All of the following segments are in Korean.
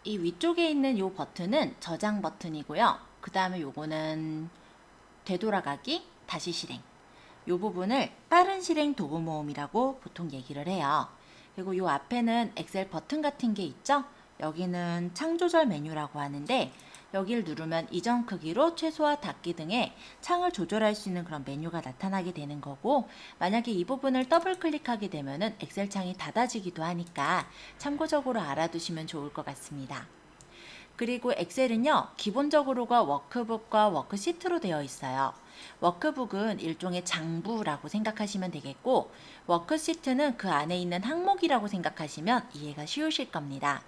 이 위쪽에 있는 이 버튼은 저장 버튼이고요. 그 다음에 요거는 되돌아가기, 다시 실행. 이 부분을 빠른 실행 도구 모음이라고 보통 얘기를 해요. 그리고 이 앞에는 엑셀 버튼 같은 게 있죠? 여기는 창 조절 메뉴라고 하는데 여기를 누르면 이전 크기로 최소화 닫기 등의 창을 조절할 수 있는 그런 메뉴가 나타나게 되는 거고, 만약에 이 부분을 더블 클릭하게 되면은 엑셀 창이 닫아지기도 하니까 참고적으로 알아두시면 좋을 것 같습니다. 그리고 엑셀은요, 기본적으로가 워크북과 워크시트로 되어 있어요. 워크북은 일종의 장부라고 생각하시면 되겠고, 워크시트는 그 안에 있는 항목이라고 생각하시면 이해가 쉬우실 겁니다.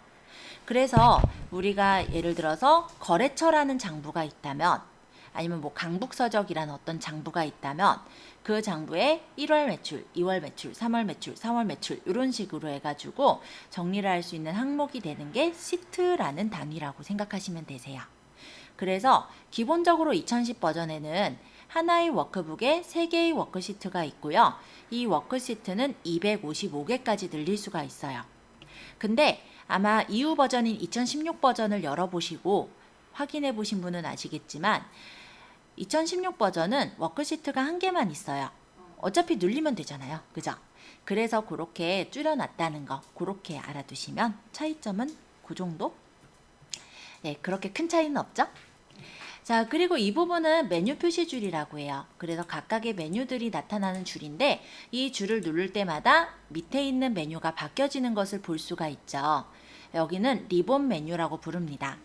그래서 우리가 예를 들어서 거래처라는 장부가 있다면, 아니면 뭐 강북서적이라는 어떤 장부가 있다면 그 장부에 1월 매출, 2월 매출, 3월 매출, 4월 매출 이런 식으로 해가지고 정리를 할 수 있는 항목이 되는 게 시트라는 단위라고 생각하시면 되세요. 그래서 기본적으로 2010 버전에는 하나의 워크북에 3개의 워크시트가 있고요. 이 워크시트는 255개까지 늘릴 수가 있어요. 근데 아마 이후 버전인 2016 버전을 열어보시고 확인해 보신 분은 아시겠지만 2016 버전은 워크시트가 한 개만 있어요. 어차피 눌리면 되잖아요. 그죠? 그래서 그렇게 줄여놨다는 거 그렇게 알아두시면 차이점은 그 정도? 네, 그렇게 큰 차이는 없죠? 자, 그리고 이 부분은 메뉴 표시 줄이라고 해요. 그래서 각각의 메뉴들이 나타나는 줄인데 이 줄을 누를 때마다 밑에 있는 메뉴가 바뀌어지는 것을 볼 수가 있죠. 여기는 리본 메뉴라고 부릅니다.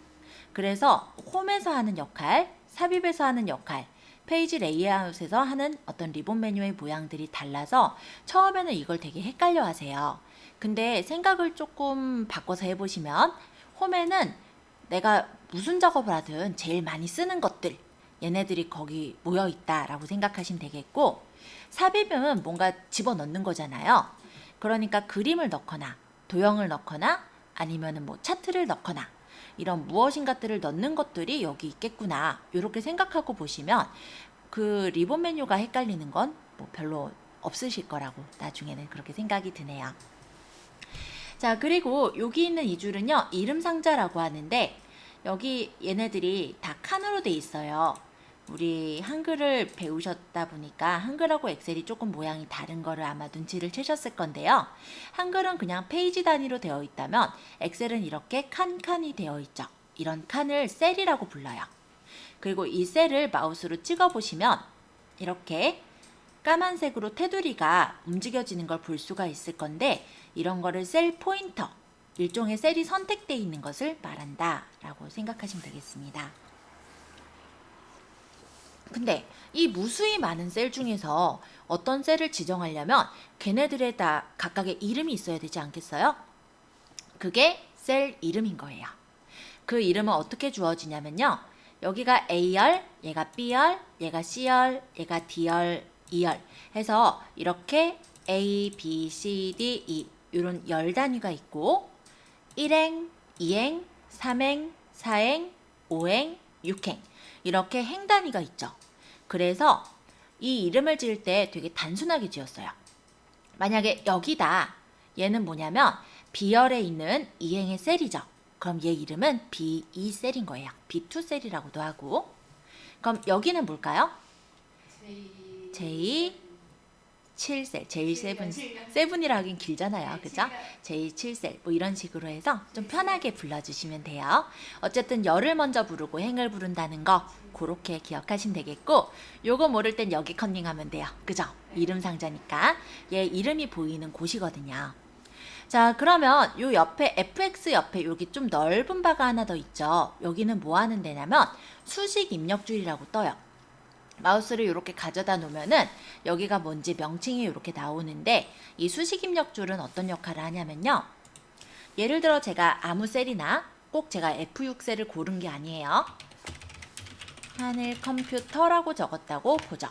그래서 홈에서 하는 역할, 삽입에서 하는 역할, 페이지 레이아웃에서 하는 어떤 리본 메뉴의 모양들이 달라서 처음에는 이걸 되게 헷갈려 하세요. 근데 생각을 조금 바꿔서 해보시면 홈에는 내가 무슨 작업을 하든 제일 많이 쓰는 것들, 얘네들이 거기 모여 있다라고 생각하시면 되겠고, 삽입은 뭔가 집어넣는 거잖아요. 그러니까 그림을 넣거나 도형을 넣거나 아니면은 뭐 차트를 넣거나 이런 무엇인가들을 넣는 것들이 여기 있겠구나, 이렇게 생각하고 보시면 그 리본 메뉴가 헷갈리는 건 뭐 별로 없으실 거라고 나중에는 그렇게 생각이 드네요. 자, 그리고 여기 있는 이 줄은요, 이름 상자라고 하는데 여기 얘네들이 다 칸으로 돼 있어요. 우리 한글을 배우셨다 보니까 한글하고 엑셀이 조금 모양이 다른 거를 아마 눈치를 채셨을 건데요. 한글은 그냥 페이지 단위로 되어 있다면 엑셀은 이렇게 칸칸이 되어 있죠. 이런 칸을 셀이라고 불러요. 그리고 이 셀을 마우스로 찍어 보시면 이렇게 까만색으로 테두리가 움직여지는 걸 볼 수가 있을 건데, 이런 거를 셀 포인터, 일종의 셀이 선택되어 있는 것을 말한다 라고 생각하시면 되겠습니다. 근데 이 무수히 많은 셀 중에서 어떤 셀을 지정하려면 걔네들에 다 각각의 이름이 있어야 되지 않겠어요? 그게 셀 이름인 거예요. 그 이름은 어떻게 주어지냐면요, 여기가 A열, 얘가 B열, 얘가 C열, 얘가 D열, E열 해서 이렇게 A, B, C, D, E 이런 열 단위가 있고 1행, 2행, 3행, 4행, 5행, 6행 이렇게 행 단위가 있죠. 그래서 이 이름을 지을 때 되게 단순하게 지었어요. 만약에 여기다, 얘는 뭐냐면 B열에 있는 2행의 셀이죠. 그럼 얘 이름은 B2 셀인 거예요. B2 셀이라고도 하고. 그럼 여기는 뭘까요? J7셀, J7, 세븐이라 하긴 길잖아요. 그죠? J7셀, 뭐 이런 식으로 해서 좀 편하게 불러주시면 돼요. 어쨌든 열을 먼저 부르고 행을 부른다는 거, 그렇게 기억하시면 되겠고, 요거 모를 땐 여기 컨닝하면 돼요. 그죠? 이름 상자니까. 얘 이름이 보이는 곳이거든요. 자, 그러면 요 옆에 fx 옆에 여기 좀 넓은 바가 하나 더 있죠. 여기는 뭐 하는 데냐면 수식 입력줄이라고 떠요. 마우스를 이렇게 가져다 놓으면은 여기가 뭔지 명칭이 이렇게 나오는데, 이 수식 입력줄은 어떤 역할을 하냐면요, 예를 들어 제가 아무 셀이나 꼭 제가 F6셀을 고른 게 아니에요. 하늘 컴퓨터라고 적었다고 보죠.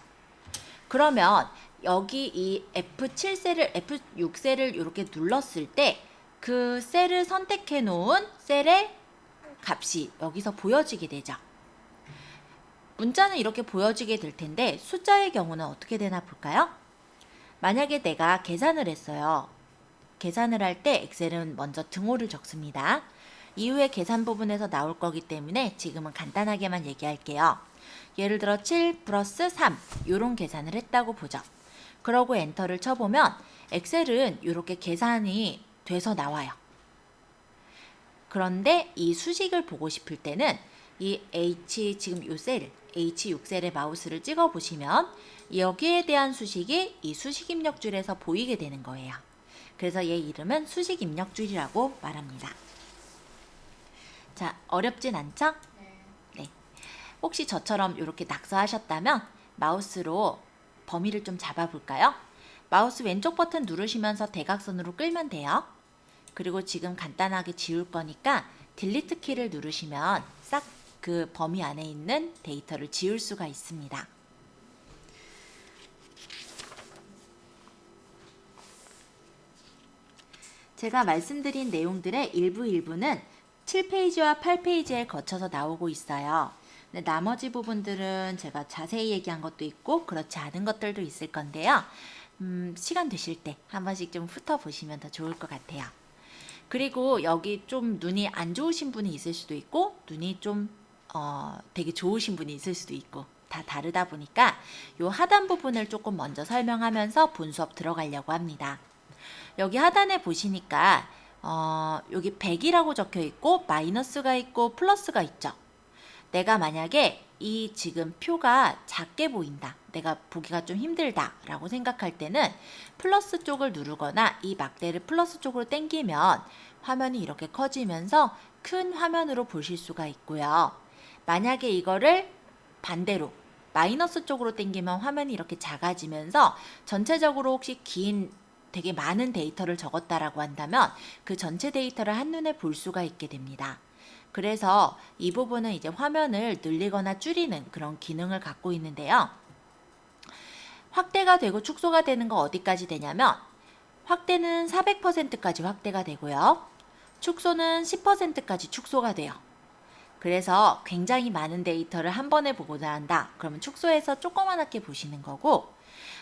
그러면 여기 이 F7셀을 F6셀을 이렇게 눌렀을 때 그 셀을 선택해 놓은 셀의 값이 여기서 보여지게 되죠. 문자는 이렇게 보여지게 될 텐데 숫자의 경우는 어떻게 되나 볼까요? 만약에 내가 계산을 했어요. 계산을 할 때 엑셀은 먼저 등호를 적습니다. 이후에 계산 부분에서 나올 거기 때문에 지금은 간단하게만 얘기할게요. 예를 들어 7 플러스 3 이런 계산을 했다고 보죠. 그러고 엔터를 쳐보면 엑셀은 이렇게 계산이 돼서 나와요. 그런데 이 수식을 보고 싶을 때는 이 지금 이 셀, H6셀에 마우스를 찍어 보시면 여기에 대한 수식이 이 수식 입력줄에서 보이게 되는 거예요. 그래서 얘 이름은 수식 입력줄이라고 말합니다. 자, 어렵진 않죠? 네. 혹시 저처럼 이렇게 낙서하셨다면 마우스로 범위를 좀 잡아볼까요? 마우스 왼쪽 버튼 누르시면서 대각선으로 끌면 돼요. 그리고 지금 간단하게 지울 거니까 딜리트 키를 누르시면 싹 그 범위 안에 있는 데이터를 지울 수가 있습니다. 제가 말씀드린 내용들의 일부는 7페이지와 8페이지에 거쳐서 나오고 있어요. 근데 나머지 부분들은 제가 자세히 얘기한 것도 있고 그렇지 않은 것들도 있을 건데요. 시간 되실 때 한 번씩 좀 훑어보시면 더 좋을 것 같아요. 그리고 여기 좀 눈이 안 좋으신 분이 있을 수도 있고 눈이 좀 되게 좋으신 분이 있을 수도 있고 다 다르다 보니까 요 하단 부분을 조금 먼저 설명하면서 본 수업 들어가려고 합니다. 여기 하단에 보시니까 여기 100이라고 적혀 있고 마이너스가 있고 플러스가 있죠. 내가 만약에 이 지금 표가 작게 보인다, 내가 보기가 좀 힘들다 라고 생각할 때는 플러스 쪽을 누르거나 이 막대를 플러스 쪽으로 당기면 화면이 이렇게 커지면서 큰 화면으로 보실 수가 있고요. 만약에 이거를 반대로 마이너스 쪽으로 당기면 화면이 이렇게 작아지면서 전체적으로 혹시 되게 많은 데이터를 적었다라고 한다면 그 전체 데이터를 한눈에 볼 수가 있게 됩니다. 그래서 이 부분은 이제 화면을 늘리거나 줄이는 그런 기능을 갖고 있는데요. 확대가 되고 축소가 되는 거 어디까지 되냐면 확대는 400%까지 확대가 되고요. 축소는 10%까지 축소가 돼요. 그래서 굉장히 많은 데이터를 한 번에 보고자 한다. 그러면 축소해서 조그맣게 보시는 거고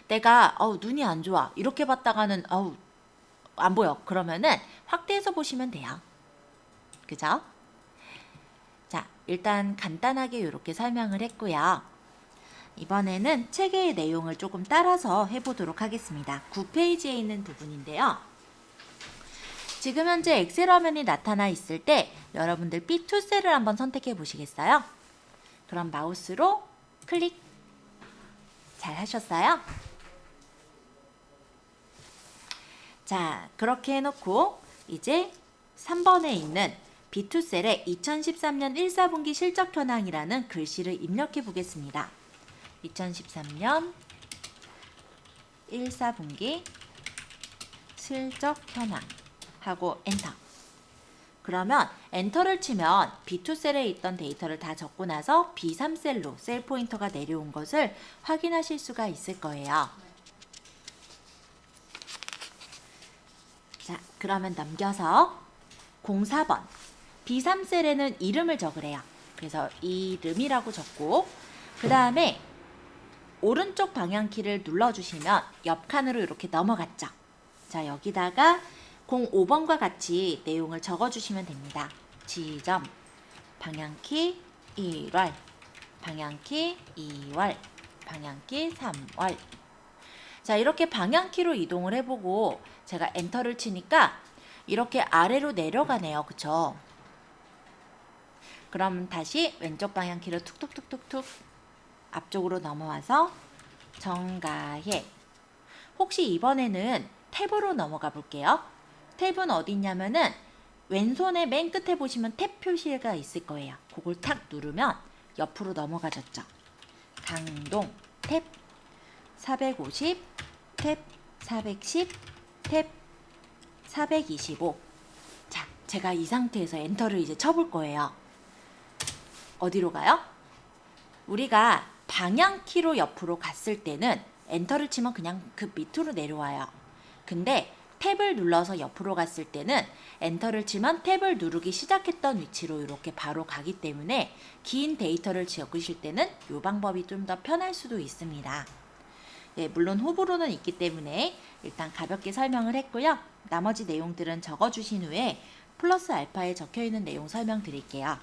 내가 눈이 안 좋아 이렇게 봤다가는 안 보여. 그러면은 확대해서 보시면 돼요. 그죠? 자, 일단 간단하게 이렇게 설명을 했고요. 이번에는 책의 내용을 조금 따라서 해보도록 하겠습니다. 9페이지에 있는 부분인데요. 지금 현재 엑셀 화면이 나타나 있을 때 여러분들 B2셀을 한번 선택해 보시겠어요? 그럼 마우스로 클릭. 잘 하셨어요? 자, 그렇게 해놓고 이제 3번에 있는 B2셀에 2013년 1사분기 실적 현황이라는 글씨를 입력해 보겠습니다. 2013년 1사분기 실적 현황 하고 엔터. 그러면 엔터를 치면 B2셀에 있던 데이터를 다 적고 나서 B3셀로 셀 포인터가 내려온 것을 확인하실 수가 있을 거예요. 자, 그러면 넘겨서 04번 B3셀에는 이름을 적으래요. 그래서 이름이라고 적고 그 다음에 오른쪽 방향키를 눌러주시면 옆 칸으로 이렇게 넘어갔죠. 자, 여기다가 05번과 같이 내용을 적어주시면 됩니다. 지점, 방향키 1월, 방향키 2월, 방향키 3월. 자, 이렇게 방향키로 이동을 해보고 제가 엔터를 치니까 이렇게 아래로 내려가네요. 그쵸? 그럼 다시 왼쪽 방향키로 툭툭툭툭툭 앞쪽으로 넘어와서 정가해. 혹시 이번에는 탭으로 넘어가 볼게요. 탭은 어디 있냐면은 왼손의 맨 끝에 보시면 탭 표시가 있을 거예요. 그걸 탁 누르면 옆으로 넘어가졌죠. 강동 탭 450, 탭 410, 탭 425. 자, 제가 이 상태에서 엔터를 이제 쳐볼 거예요. 어디로 가요? 우리가 방향키로 옆으로 갔을 때는 엔터를 치면 그냥 그 밑으로 내려와요. 근데 탭을 눌러서 옆으로 갔을 때는 엔터를 치면 탭을 누르기 시작했던 위치로 이렇게 바로 가기 때문에 긴 데이터를 적으실 때는 이 방법이 좀 더 편할 수도 있습니다. 네, 물론 호불호는 있기 때문에 일단 가볍게 설명을 했고요. 나머지 내용들은 적어주신 후에 플러스 알파에 적혀 있는 내용 설명드릴게요.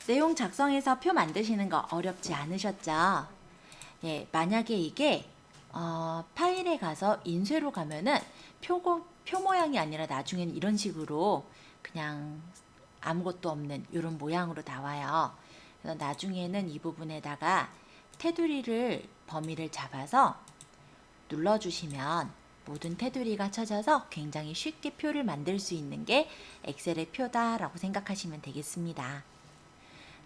내용 작성해서 표 만드시는 거 어렵지 않으셨죠? 예, 만약에 이게 파일에 가서 인쇄로 가면은 표 모양이 아니라 나중에는 이런 식으로 그냥 아무것도 없는 이런 모양으로 나와요. 그래서 나중에는 이 부분에다가 테두리를 범위를 잡아서 눌러주시면 모든 테두리가 쳐져서 굉장히 쉽게 표를 만들 수 있는 게 엑셀의 표다라고 생각하시면 되겠습니다.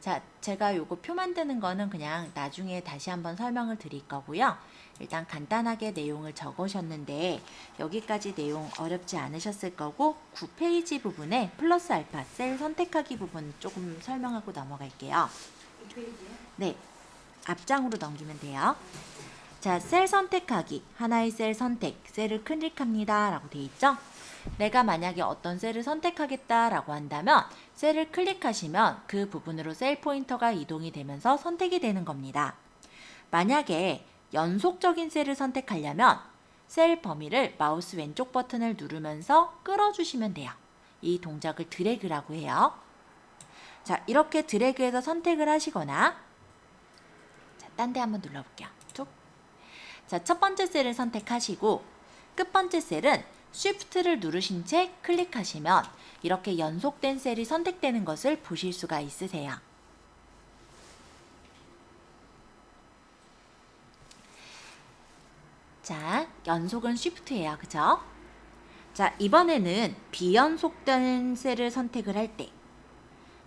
자, 제가 요거 표 만드는 거는 그냥 나중에 다시 한번 설명을 드릴 거고요. 일단 간단하게 내용을 적으셨는데 여기까지 내용 어렵지 않으셨을 거고 9페이지 부분에 플러스 알파 셀 선택하기 부분 조금 설명하고 넘어갈게요. 2페이지요? 네, 앞장으로 넘기면 돼요. 자, 셀 선택하기, 하나의 셀 선택, 셀을 클릭합니다 라고 돼 있죠? 내가 만약에 어떤 셀을 선택하겠다라고 한다면 셀을 클릭하시면 그 부분으로 셀 포인터가 이동이 되면서 선택이 되는 겁니다. 만약에 연속적인 셀을 선택하려면 셀 범위를 마우스 왼쪽 버튼을 누르면서 끌어주시면 돼요. 이 동작을 드래그라고 해요. 자, 이렇게 드래그해서 선택을 하시거나 자, 딴 데 한번 눌러볼게요. 툭. 자, 첫 번째 셀을 선택하시고 끝 번째 셀은 Shift를 누르신 채 클릭하시면 이렇게 연속된 셀이 선택되는 것을 보실 수가 있으세요. 자, 연속은 Shift예요. 그죠? 자, 이번에는 비연속된 셀을 선택을 할 때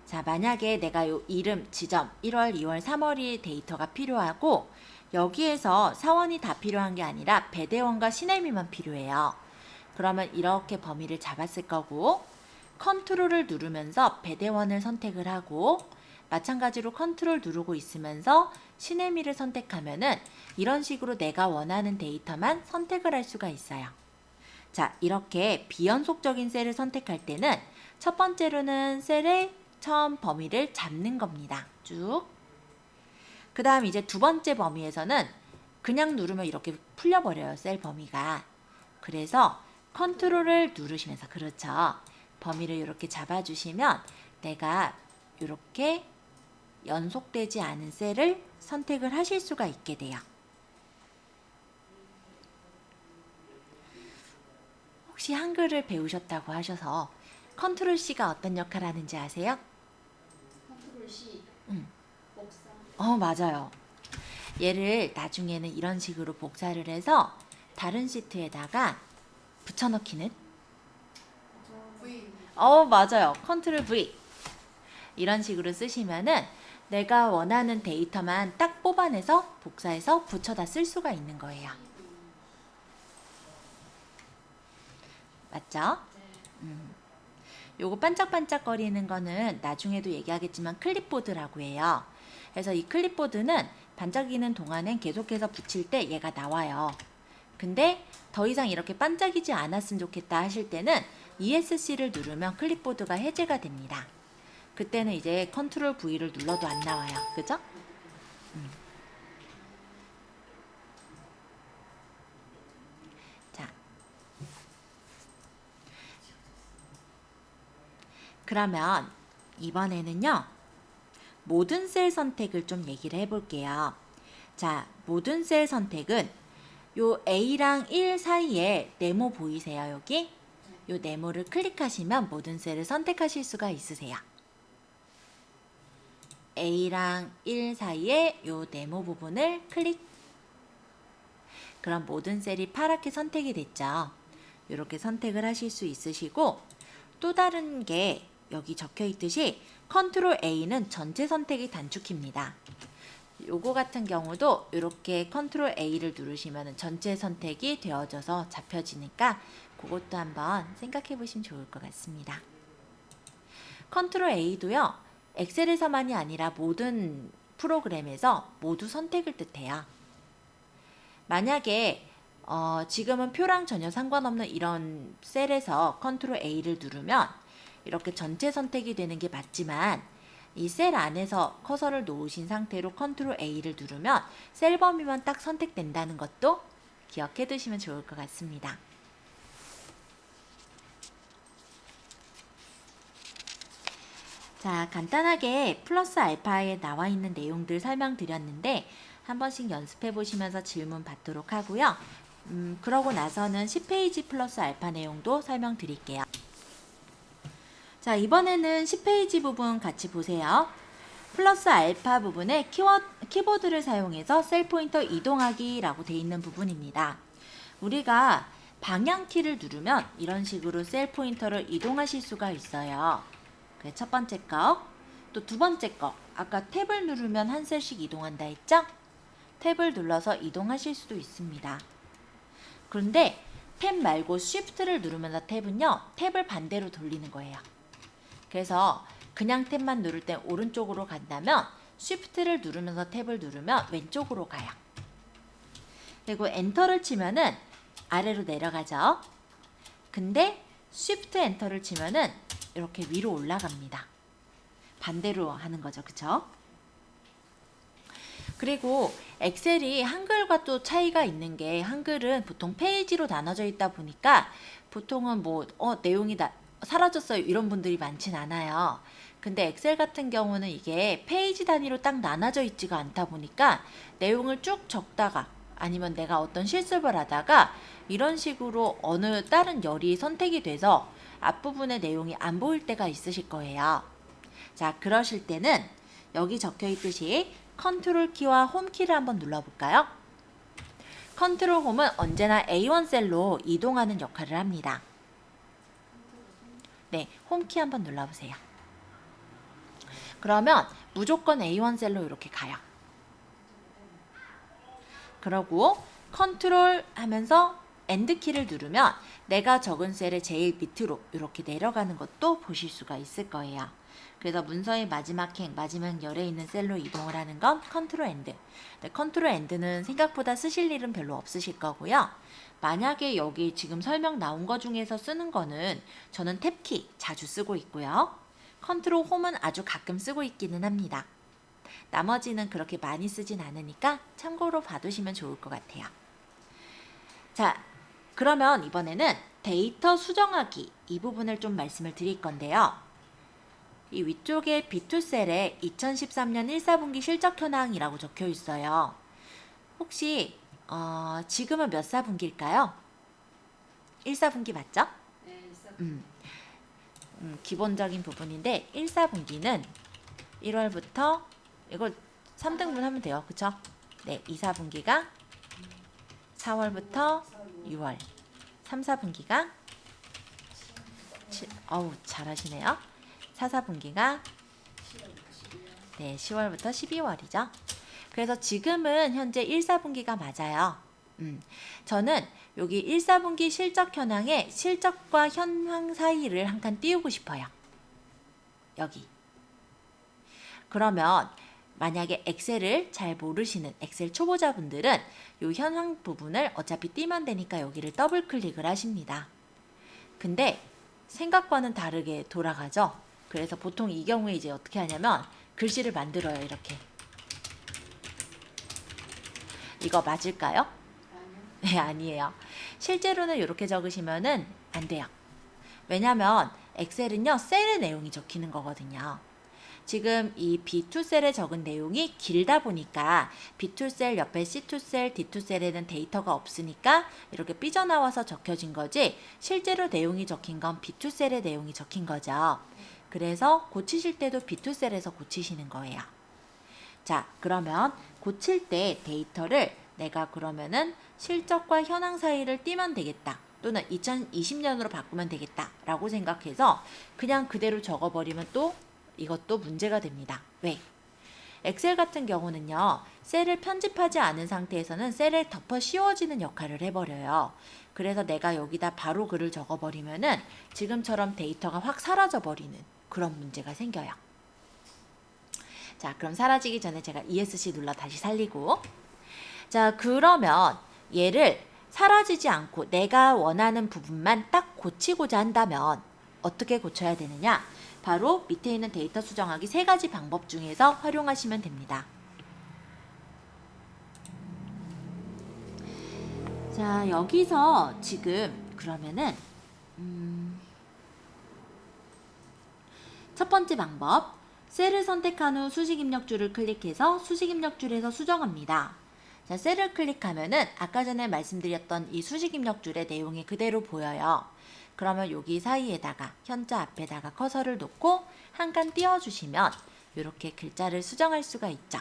자, 만약에 내가 요 이름, 지점, 1월, 2월, 3월이 데이터가 필요하고 여기에서 사원이 다 필요한 게 아니라 배대원과 시내미만 필요해요. 그러면 이렇게 범위를 잡았을 거고 컨트롤을 누르면서 배대원을 선택을 하고 마찬가지로 컨트롤 누르고 있으면서 시내미를 선택하면은 이런 식으로 내가 원하는 데이터만 선택을 할 수가 있어요. 자, 이렇게 비연속적인 셀을 선택할 때는 첫 번째로는 셀의 처음 범위를 잡는 겁니다. 쭉. 그 다음 이제 두 번째 범위에서는 그냥 누르면 이렇게 풀려버려요. 셀 범위가. 그래서 컨트롤을 누르시면서 그렇죠. 범위를 이렇게 잡아주시면 내가 이렇게 연속되지 않은 셀을 선택을 하실 수가 있게 돼요. 혹시 한글을 배우셨다고 하셔서 컨트롤 C가 어떤 역할을 하는지 아세요? 컨트롤 C. 복사. 맞아요. 얘를 나중에는 이런 식으로 복사를 해서 다른 시트에다가 붙여넣기는 V. 맞아요. 컨트롤 V. 이런 식으로 쓰시면은 내가 원하는 데이터만 딱 뽑아내서 복사해서 붙여다 쓸 수가 있는 거예요. 맞죠? 요거 반짝반짝거리는 거는 나중에도 얘기하겠지만 클립보드라고 해요. 그래서 이 클립보드는 반짝이는 동안엔 계속해서 붙일 때 얘가 나와요. 근데 더 이상 이렇게 반짝이지 않았으면 좋겠다 하실 때는 ESC를 누르면 클립보드가 해제가 됩니다. 그때는 이제 컨트롤 V를 눌러도 안 나와요. 그죠? 자, 그러면 이번에는요. 모든 셀 선택을 좀 얘기를 해볼게요. 자, 모든 셀 선택은 요 A랑 1 사이에 네모 보이세요? 여기? 요 네모를 클릭하시면 모든 셀을 선택하실 수가 있으세요. A랑 1 사이에 요 네모 부분을 클릭. 그럼 모든 셀이 파랗게 선택이 됐죠. 이렇게 선택을 하실 수 있으시고 또 다른 게 여기 적혀 있듯이 컨트롤 A는 전체 선택이 단축키입니다. 요거 같은 경우도 이렇게 컨트롤 A를 누르시면 전체 선택이 되어져서 잡혀지니까 그것도 한번 생각해 보시면 좋을 것 같습니다. 컨트롤 A도요. 엑셀에서만이 아니라 모든 프로그램에서 모두 선택을 뜻해요. 만약에 지금은 표랑 전혀 상관없는 이런 셀에서 컨트롤 A를 누르면 이렇게 전체 선택이 되는 게 맞지만 이 셀 안에서 커서를 놓으신 상태로 컨트롤 A를 누르면 셀 범위만 딱 선택된다는 것도 기억해 두시면 좋을 것 같습니다. 자, 간단하게 플러스 알파에 나와 있는 내용들 설명드렸는데 한 번씩 연습해 보시면서 질문 받도록 하고요. 그러고 나서는 10페이지 플러스 알파 내용도 설명드릴게요. 자, 이번에는 10페이지 부분 같이 보세요. 플러스 알파 부분에 키보드를 사용해서 셀 포인터 이동하기 라고 되어 있는 부분입니다. 우리가 방향키를 누르면 이런 식으로 셀 포인터를 이동하실 수가 있어요. 그래, 첫 번째 거, 또 두 번째 거, 아까 탭을 누르면 한 셀씩 이동한다 했죠? 탭을 눌러서 이동하실 수도 있습니다. 그런데 탭 말고 Shift를 누르면서 탭은요, 탭을 반대로 돌리는 거예요. 그래서 그냥 탭만 누를 때 오른쪽으로 간다면 Shift를 누르면서 탭을 누르면 왼쪽으로 가요. 그리고 엔터를 치면은 아래로 내려가죠. 근데 Shift 엔터를 치면은 이렇게 위로 올라갑니다. 반대로 하는 거죠. 그쵸? 그리고 엑셀이 한글과 또 차이가 있는 게 한글은 보통 페이지로 나눠져 있다 보니까 보통은 뭐 내용이 사라졌어요 이런 분들이 많진 않아요. 근데 엑셀 같은 경우는 이게 페이지 단위로 딱 나눠져 있지가 않다 보니까 내용을 쭉 적다가 아니면 내가 어떤 실습을 하다가 이런 식으로 어느 다른 열이 선택이 돼서 앞부분의 내용이 안 보일 때가 있으실 거예요. 자, 그러실 때는 여기 적혀 있듯이 컨트롤 키와 홈 키를 한번 눌러볼까요? 컨트롤 홈은 언제나 A1 셀로 이동하는 역할을 합니다. 네, 홈 키 한번 눌러보세요. 그러면 무조건 A1 셀로 이렇게 가요. 그러고 컨트롤 하면서 엔드 키를 누르면 내가 적은 셀의 제일 밑으로 이렇게 내려가는 것도 보실 수가 있을 거예요. 그래서 문서의 마지막 열에 있는 셀로 이동을 하는 건 컨트롤 엔드. 네, 컨트롤 엔드는 생각보다 쓰실 일은 별로 없으실 거고요. 만약에 여기 지금 설명 나온 거 중에서 쓰는 거는 저는 탭키 자주 쓰고 있고요. 컨트롤 홈은 아주 가끔 쓰고 있기는 합니다. 나머지는 그렇게 많이 쓰진 않으니까 참고로 봐두시면 좋을 것 같아요. 자, 그러면 이번에는 데이터 수정하기 이 부분을 좀 말씀을 드릴 건데요. 이 위쪽에 B2 셀에 2013년 1사분기 실적 현황이라고 적혀 있어요. 혹시 지금은 몇 사분기일까요? 1사분기 맞죠? 네, 1사분기. 기본적인 부분인데 1사분기는 1월부터 이거 3등분 하면 돼요. 그쵸? 네, 2사분기가 4월부터 6월, 3사분기가 어우 잘하시네요. 4사분기가 네, 10월부터 12월이죠. 그래서 지금은 현재 1사분기가 맞아요. 저는 여기 1사분기 실적 현황에 실적과 현황 사이를 한 칸 띄우고 싶어요. 여기. 그러면 만약에 엑셀을 잘 모르시는 엑셀 초보자분들은 이 현황 부분을 어차피 띄면 되니까 여기를 더블 클릭을 하십니다. 근데 생각과는 다르게 돌아가죠. 그래서 보통 이 경우에 이제 어떻게 하냐면 글씨를 만들어요. 이렇게. 이거 맞을까요? 아니요. 네, 아니에요. 실제로는 이렇게 적으시면은 안 돼요. 왜냐면 엑셀은요, 셀의 내용이 적히는 거거든요. 지금 이 B2 셀에 적은 내용이 길다 보니까 B2 셀 옆에 C2 셀, D2 셀에는 데이터가 없으니까 이렇게 삐져나와서 적혀진 거지 실제로 내용이 적힌 건 B2 셀의 내용이 적힌 거죠. 그래서 고치실 때도 B2 셀에서 고치시는 거예요. 자, 그러면 고칠 때 데이터를 내가 그러면은 실적과 현황 사이를 띄면 되겠다. 또는 2020년으로 바꾸면 되겠다. 라고 생각해서 그냥 그대로 적어버리면 또 이것도 문제가 됩니다. 왜? 엑셀 같은 경우는요. 셀을 편집하지 않은 상태에서는 셀에 덮어 씌워지는 역할을 해버려요. 그래서 내가 여기다 바로 글을 적어버리면은 지금처럼 데이터가 확 사라져버리는 그런 문제가 생겨요. 자, 그럼 사라지기 전에 제가 ESC 눌러 다시 살리고, 자, 그러면 얘를 사라지지 않고 내가 원하는 부분만 딱 고치고자 한다면 어떻게 고쳐야 되느냐? 바로 밑에 있는 데이터 수정하기 3가지 방법 중에서 활용하시면 됩니다. 자, 여기서 지금 그러면은 첫 번째 방법, 셀을 선택한 후 수식 입력줄을 클릭해서 수식 입력줄에서 수정합니다. 자, 셀을 클릭하면은 아까 전에 말씀드렸던 이 수식 입력줄의 내용이 그대로 보여요. 그러면 여기 사이에다가 현자 앞에다가 커서를 놓고 한 칸 띄워주시면 이렇게 글자를 수정할 수가 있죠.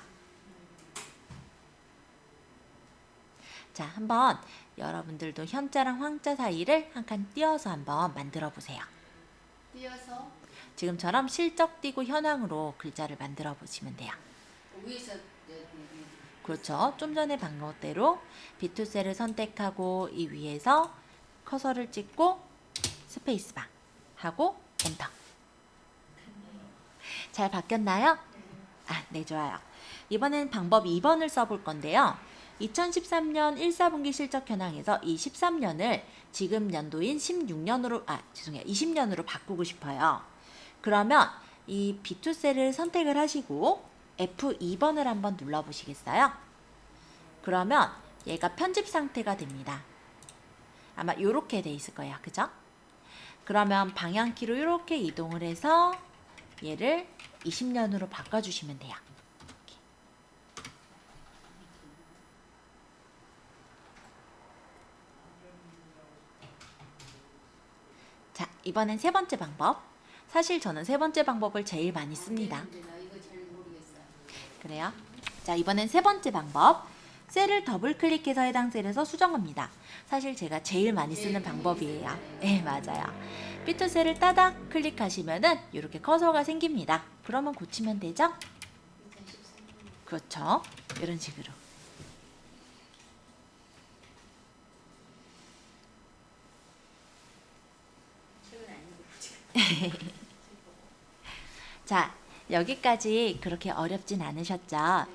자, 한번 여러분들도 현자랑 황자 사이를 한 칸 띄워서 한번 만들어 보세요. 띄어서 지금처럼 실적 띄고 현황으로 글자를 만들어 보시면 돼요. 위에서 그렇죠. 좀 전에 방법대로 B2셀을 선택하고 이 위에서 커서를 찍고 스페이스바 하고 엔터. 잘 바뀌었나요? 아, 네, 좋아요. 이번엔 방법 2번을 써볼 건데요. 2013년 1사분기 실적 현황에서 이 13년을 지금 연도인 20년으로 바꾸고 싶어요. 그러면 이 B2셀을 선택을 하시고 F2번을 한번 눌러보시겠어요? 그러면 얘가 편집 상태가 됩니다. 아마 이렇게 돼 있을 거예요. 그죠? 그러면 방향키로 이렇게 이동을 해서 얘를 20년으로 바꿔주시면 돼요. 자, 이번엔 세 번째 방법. 사실 저는 세 번째 방법을 제일 많이 씁니다. 이거 잘 모르겠어요. 그래요? 자, 이번엔 세 번째 방법. 셀을 더블 클릭해서 해당 셀에서 수정합니다. 사실 제가 제일 많이 쓰는 방법이에요. 네, 맞아요. 피트 셀을 따닥 클릭하시면은 이렇게 커서가 생깁니다. 그러면 고치면 되죠? 2013년 그렇죠. 이런 식으로. 최근 아니고 지금. 자, 여기까지 그렇게 어렵진 않으셨죠?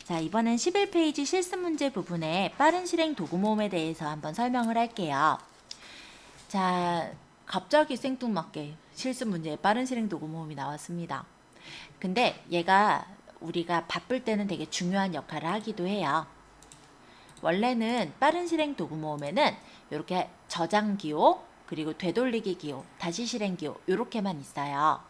자, 이번엔 11페이지 실습 문제 부분에 빠른 실행 도구 모음에 대해서 한번 설명을 할게요. 자, 갑자기 생뚱맞게 실습 문제에 빠른 실행 도구 모음이 나왔습니다. 근데 얘가 우리가 바쁠 때는 되게 중요한 역할을 하기도 해요. 원래는 빠른 실행 도구 모음에는 이렇게 저장 기호, 그리고 되돌리기 기호, 다시 실행 기호 이렇게만 있어요.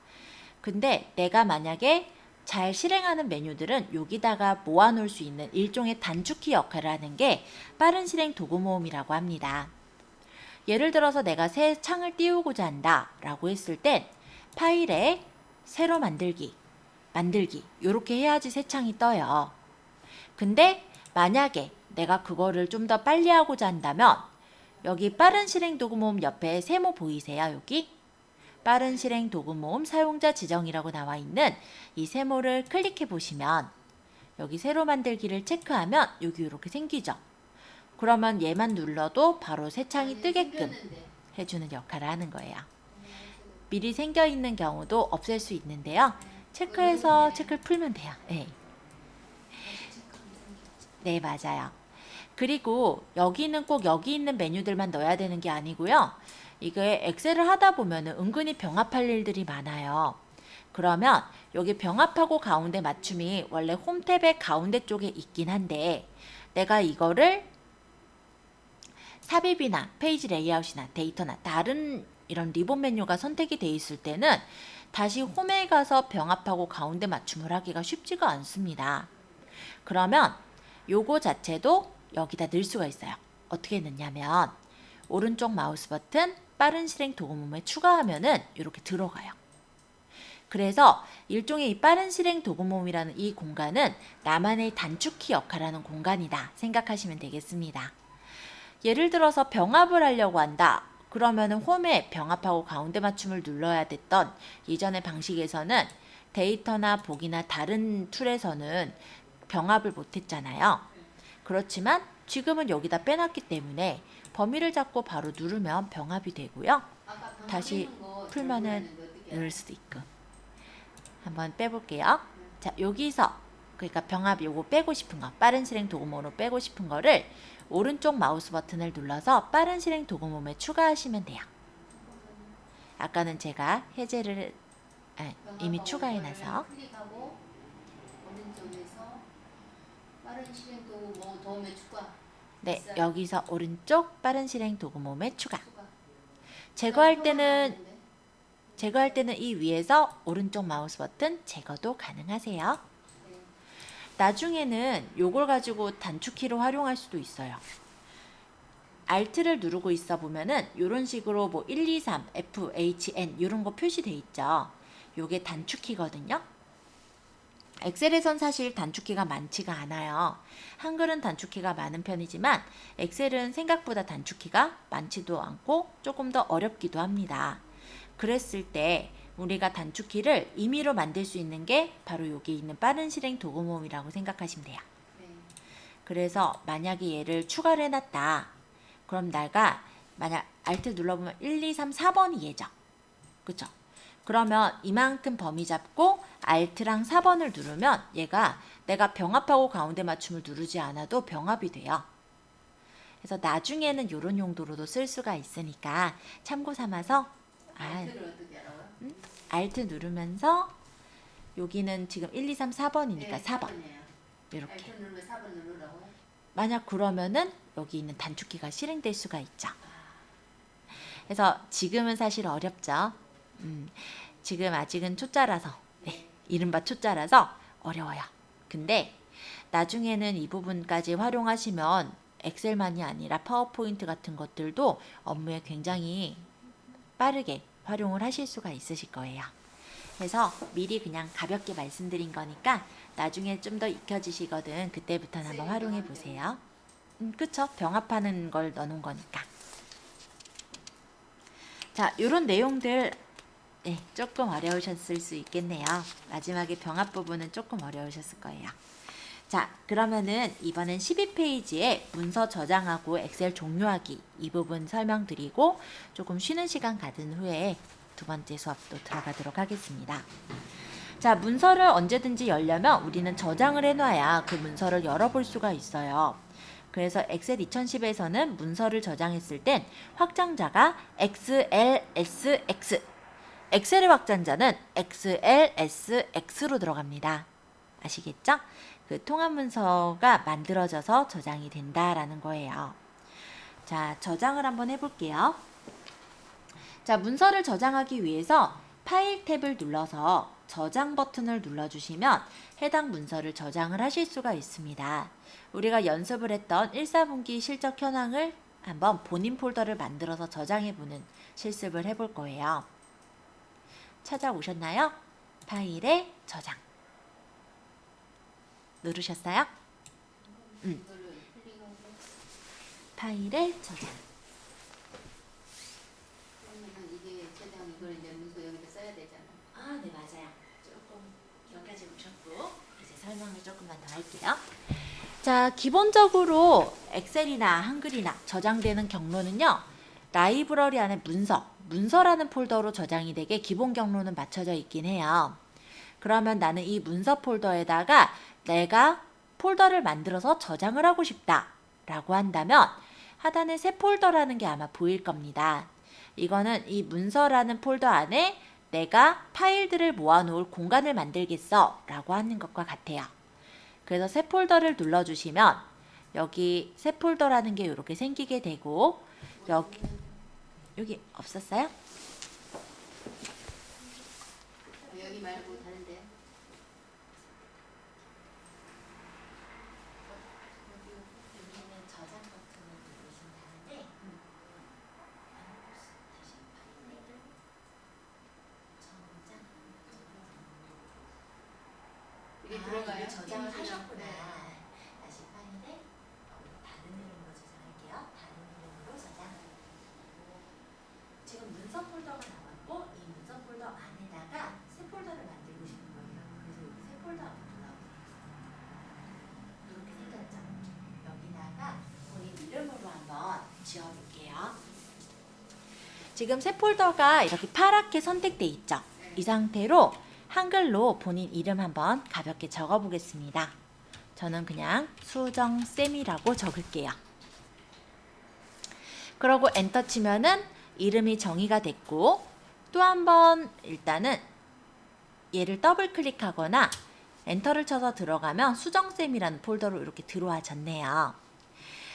근데 내가 만약에 잘 실행하는 메뉴들은 여기다가 모아놓을 수 있는 일종의 단축키 역할을 하는 게 빠른 실행 도구 모음이라고 합니다. 예를 들어서 내가 새 창을 띄우고자 한다 라고 했을 땐 파일에 새로 만들기 이렇게 해야지 새 창이 떠요. 근데 만약에 내가 그거를 좀 더 빨리 하고자 한다면 여기 빠른 실행 도구 모음 옆에 세모 보이세요? 여기? 빠른 실행 도구 모음 사용자 지정이라고 나와 있는 이 세모를 클릭해 보시면 여기 새로 만들기를 체크하면 여기 이렇게 생기죠. 그러면 얘만 눌러도 바로 새 창이 뜨게끔 해주는 역할을 하는 거예요. 미리 생겨 있는 경우도 없앨 수 있는데요. 체크해서 체크를 풀면 돼요. 네. 네, 맞아요. 그리고 여기는 꼭 여기 있는 메뉴들만 넣어야 되는 게 아니고요. 이게 엑셀을 하다 보면은 은근히 병합할 일들이 많아요. 그러면 여기 병합하고 가운데 맞춤이 원래 홈 탭의 가운데 쪽에 있긴 한데 내가 이거를 삽입이나 페이지 레이아웃이나 데이터나 다른 이런 리본 메뉴가 선택이 돼 있을 때는 다시 홈에 가서 병합하고 가운데 맞춤을 하기가 쉽지가 않습니다. 그러면 요거 자체도 여기다 넣을 수가 있어요. 어떻게 넣냐면 오른쪽 마우스 버튼 빠른 실행 도구 모음에 추가하면은 이렇게 들어가요. 그래서 일종의 이 빠른 실행 도구 모음이라는 이 공간은 나만의 단축키 역할을 하는 공간이다 생각하시면 되겠습니다. 예를 들어서 병합을 하려고 한다. 그러면은 홈에 병합하고 가운데 맞춤을 눌러야 됐던 예전의 방식에서는 데이터나 보기나 다른 툴에서는 병합을 못했잖아요. 그렇지만 지금은 여기다 빼놨기 때문에 범위를 잡고 바로 누르면 병합이 되고요. 다시 풀면은 넣을 수도 있고. 한번 빼볼게요. 자, 여기서 그러니까 병합 요거 빼고 싶은 거, 빠른 실행 도구모음으로 빼고 싶은 거를 오른쪽 마우스 버튼을 눌러서 빠른 실행 도구모음에 추가하시면 돼요. 아까는 제가 해제를 이미 추가해놔서. 클릭하고 오른쪽에서 빠른 실행 도구 뭐 도움에 추가. 네, 있어요? 여기서 오른쪽 빠른 실행 도구모음에 추가. 추가. 제거할 때는 나왔는데? 이 위에서 오른쪽 마우스 버튼 제거도 가능하세요. 네. 나중에는 요걸 가지고 단축키로 활용할 수도 있어요. Alt를 누르고 있어 보면은 요런 식으로 뭐 1, 2, 3, F, H, N 요런 거 표시돼 있죠. 요게 단축키거든요. 엑셀에선 사실 단축키가 많지가 않아요. 한글은 단축키가 많은 편이지만 엑셀은 생각보다 단축키가 많지도 않고 조금 더 어렵기도 합니다. 그랬을 때 우리가 단축키를 임의로 만들 수 있는 게 바로 여기 있는 빠른 실행 도구모음이라고 생각하시면 돼요. 네. 그래서 만약에 얘를 추가를 해놨다. 그럼 내가 만약 Alt 눌러보면 1, 2, 3, 4번이 얘죠. 그쵸? 그러면 이만큼 범위 잡고 Alt랑 4번을 누르면 얘가 내가 병합하고 가운데 맞춤을 누르지 않아도 병합이 돼요. 그래서 나중에는 이런 용도로도 쓸 수가 있으니까 참고 삼아서 알트를 어떻게 알아요? Alt 누르면서 여기는 지금 1, 2, 3, 4번이니까 네, 4번 4번이에요. 이렇게. 알트 누르면 4번 누르라고요? 만약 그러면은 여기 있는 단축키가 실행될 수가 있죠. 그래서 지금은 사실 어렵죠. 지금 아직은 초짜라서 네, 이른바 초짜라서 어려워요. 근데 나중에는 이 부분까지 활용하시면 엑셀만이 아니라 파워포인트 같은 것들도 업무에 굉장히 빠르게 활용을 하실 수가 있으실 거예요. 그래서 미리 그냥 가볍게 말씀드린 거니까 나중에 좀 더 익혀지시거든 그때부터는 한번 활용해 보세요. 그쵸? 병합하는 걸 넣어놓은 거니까. 자, 요런 내용들 네, 조금 어려우셨을 수 있겠네요. 마지막에 병합 부분은 조금 어려우셨을 거예요. 자, 그러면은 이번엔 12페이지에 문서 저장하고 엑셀 종료하기 이 부분 설명드리고 조금 쉬는 시간 가진 후에 두 번째 수업도 들어가도록 하겠습니다. 자, 문서를 언제든지 열려면 우리는 저장을 해놔야 그 문서를 열어볼 수가 있어요. 그래서 엑셀 2010에서는 문서를 저장했을 땐 확장자가 XLSX, 엑셀의 확장자는 XLSX로 들어갑니다. 아시겠죠? 그 통합 문서가 만들어져서 저장이 된다라는 거예요. 자, 저장을 한번 해볼게요. 자, 문서를 저장하기 위해서 파일 탭을 눌러서 저장 버튼을 눌러주시면 해당 문서를 저장을 하실 수가 있습니다. 우리가 연습을 했던 1, 4분기 실적 현황을 한번 본인 폴더를 만들어서 저장해보는 실습을 해볼 거예요. 찾아오셨나요? 파일에 저장. 누르셨어요? 이거를 클릭하고 파일에 저장. 그러면은 이게 저장 이걸 이제 문서 여기다 써야 되잖아. 아, 네, 맞아요. 조금 여기까지 오셨고 이제 설명을 조금만 더 할게요. 자, 기본적으로 엑셀이나 한글이나 저장되는 경로는요. 라이브러리 안에 문서라는 폴더로 저장이 되게 기본 경로는 맞춰져 있긴 해요. 그러면 나는 이 문서 폴더에다가 내가 폴더를 만들어서 저장을 하고 싶다 라고 한다면 하단에 새 폴더라는 게 아마 보일 겁니다. 이거는 이 문서라는 폴더 안에 내가 파일들을 모아놓을 공간을 만들겠어 라고 하는 것과 같아요. 그래서 새 폴더를 눌러주시면 여기 새 폴더라는 게 이렇게 생기게 되고 여기 없었어요? 여기 말고 다른데. 여기는 저장 버튼을 누르시면 되는데 이게 들어가요? 저장을 하셨구나. 네. 다시 파일에 다른 이름으로 저장할게요. 다른 이름으로 저장. 지금 문서 폴더가 나왔고 이 문서 폴더 안에다가 새 폴더를 만들고 싶은 거예요. 그래서 여기 새 폴더 한번 눌러보세요. 이렇게 생겼죠? 여기다가 본인 이름으로 한번 지어볼게요. 지금 새 폴더가 이렇게 파랗게 선택돼 있죠? 이 상태로 한글로 본인 이름 한번 가볍게 적어 보겠습니다. 저는 그냥 수정쌤이라고 적을게요. 그러고 엔터 치면은 이름이 정의가 됐고, 또 한번 일단은 얘를 더블 클릭하거나 엔터를 쳐서 들어가면 수정쌤이라는 폴더로 이렇게 들어와졌네요.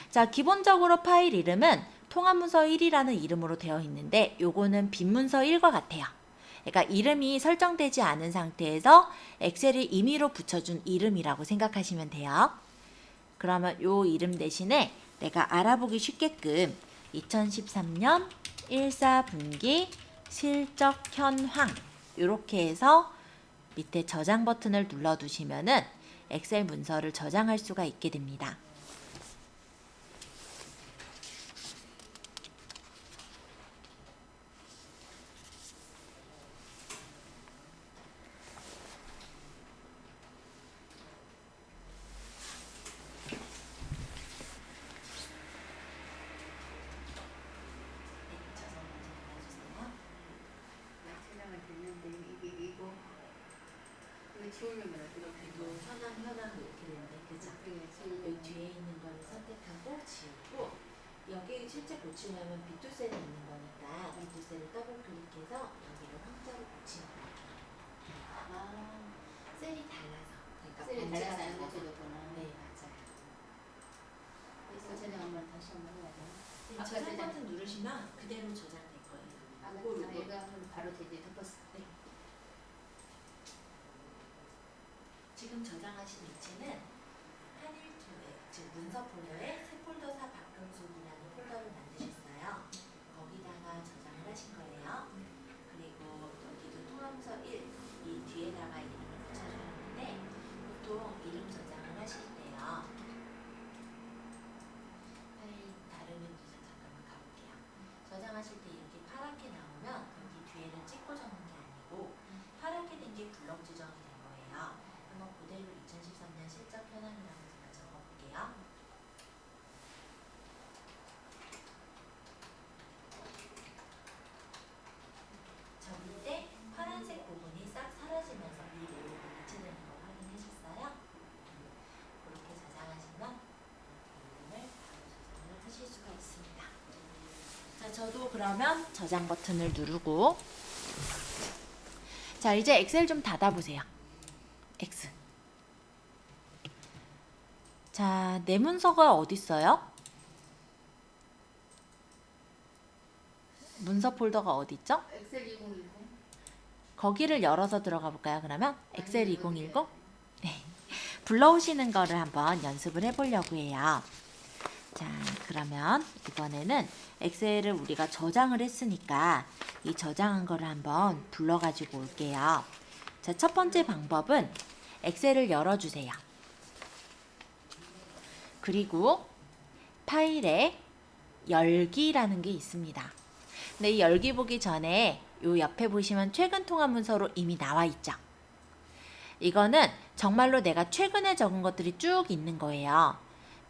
자, 기본적으로 파일 이름은 통합문서 1이라는 이름으로 되어 있는데 요거는 빈문서 1과 같아요. 그러니까 이름이 설정되지 않은 상태에서 엑셀이 임의로 붙여준 이름이라고 생각하시면 돼요. 그러면 요 이름 대신에 내가 알아보기 쉽게끔 2013년 1사분기 실적 현황 이렇게 해서 밑에 저장 버튼을 눌러두시면은 엑셀 문서를 저장할 수가 있게 됩니다. 저장은 됐는데 이거 지우려면 어떻게 그리고 현황 이렇게 되는데 그죠? 여기 뒤에 있는 거를 선택하고 지우고 여기 실제 고치려면 비투셀이 있는 거니까 비투셀을 더블 클릭해서 여기를 황자로 고치는 거예요. 아, 셀이 달라서 그러니까 셀이 번지가 달라서 안 달라서. 고쳐졌구나. 네, 맞아요. 그래서 저장 한번 다시 한번 해야 돼요. 저장 버튼 누르시면 그대로 저장될 거예요. 이거 하면 바로 되지. 덮었어. 네. 지금 저장하신 위치는 한일투에, 즉 문서 폴더에 새 폴더사 박금숙이라는 폴더를 만드셨어요. 거기다가 저장을 하신 거예요. 그리고 여기도 통합문서 1, 이 뒤에다가 이름을 붙여주는데 보통 이름 저장을 하실 때요. 파일 다른 문서 잠깐만 가볼게요. 저장하실 때 이렇게 파랗게 나오면 여기 뒤에는 찍고 적는 게 아니고 파랗게 된 게 블럭 지정이 된 거예요. 한번 그대로 2013년 실적 현황이라고 제가 적어볼게요. 적을 때 파란색 부분이 싹 사라지면서 이 내용이 일치되는 거 확인하셨어요? 그렇게 저장하시면 이름을 바로 저장을 하실 수가 있습니다. 자, 저도 그러면 저장 버튼을 누르고 자, 이제 엑셀 좀 닫아보세요. X. 자, 내 문서가 어디 있어요? 문서 폴더가 어디 있죠? 엑셀 2010. 거기를 열어서 들어가 볼까요? 그러면 엑셀 2010? 네. 불러오시는 거를 한번 연습을 해보려고 해요. 자, 그러면 이번에는 엑셀을 우리가 저장을 했으니까 이 저장한 거를 한번 불러가지고 올게요. 자, 첫 번째 방법은 엑셀을 열어주세요. 그리고 파일에 열기라는 게 있습니다. 근데 이 열기 보기 전에 요 옆에 보시면 최근 통합 문서로 이미 나와 있죠. 이거는 정말로 내가 최근에 적은 것들이 쭉 있는 거예요.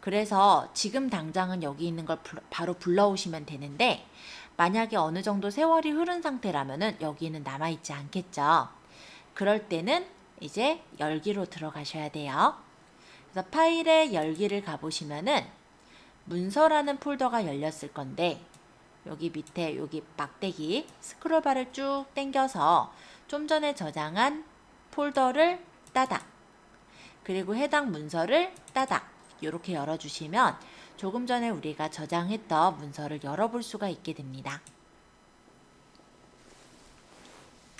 그래서 지금 당장은 여기 있는 걸 바로 불러오시면 되는데 만약에 어느 정도 세월이 흐른 상태라면은 여기는 남아있지 않겠죠. 그럴 때는 이제 열기로 들어가셔야 돼요. 그래서 파일에 열기를 가보시면은 문서라는 폴더가 열렸을 건데 여기 밑에 여기 막대기 스크롤바를 쭉 당겨서 좀 전에 저장한 폴더를 따닥 그리고 해당 문서를 따닥 이렇게 열어주시면 조금 전에 우리가 저장했던 문서를 열어볼 수가 있게 됩니다.